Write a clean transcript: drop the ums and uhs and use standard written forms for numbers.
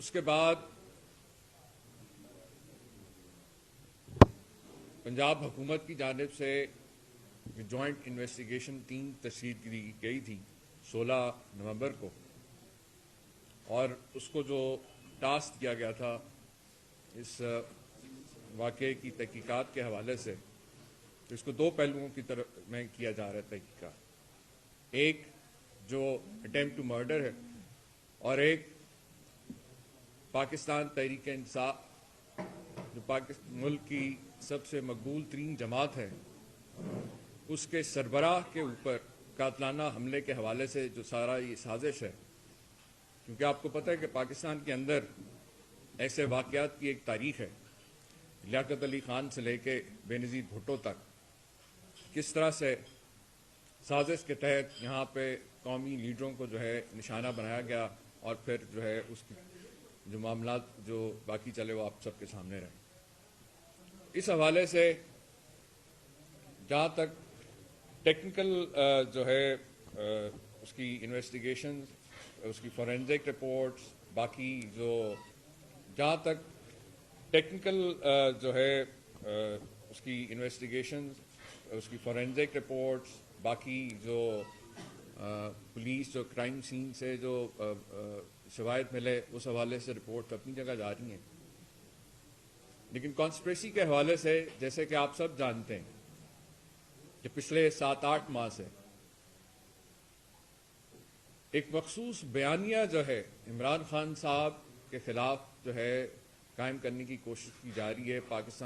اس کے بعد پنجاب حکومت کی جانب سے جوائنٹ انویسٹیگیشن ٹیم تشکیل کی گئی تھی 16 نومبر کو، اور اس کو جو ٹاسک کیا گیا تھا اس واقعے کی تحقیقات کے حوالے سے، اس کو دو پہلوؤں کی طرف میں کیا جا رہا ہے تحقیقات، ایک جو اٹیمپٹ ٹو مرڈر ہے اور ایک پاکستان تحریک انصاف جو ملک کی سب سے مقبول ترین جماعت ہے، اس کے سربراہ کے اوپر قاتلانہ حملے کے حوالے سے جو سارا یہ سازش ہے، کیونکہ آپ کو پتہ ہے کہ پاکستان کے اندر ایسے واقعات کی ایک تاریخ ہے، لیاقت علی خان سے لے کے بے نظیر بھٹو تک، کس طرح سے سازش کے تحت یہاں پہ قومی لیڈروں کو جو ہے نشانہ بنایا گیا، اور پھر جو ہے اس کی جو معاملات جو باقی چلے وہ آپ سب کے سامنے رہے۔ اس حوالے سے جہاں تک ٹیکنیکل جو ہے اس کی انویسٹیگیشن، اس کی فورینزک رپورٹس، باقی جو جہاں تک ٹیکنیکل جو ہے اس کی انویسٹیگیشن، اس کی فورینزک رپورٹس، باقی جو پولیس جو کرائم سین سے جو شواہد ملے اس حوالے سے رپورٹ اپنی جگہ جا رہی ہیں، لیکن کانسپریسی کے حوالے سے جیسے کہ آپ سب جانتے ہیں کہ پچھلے 7-8 ماہ سے ایک مخصوص بیانیہ جو ہے عمران خان صاحب کے خلاف جو ہے قائم کرنے کی کوشش کی جا رہی ہے۔ پاکستان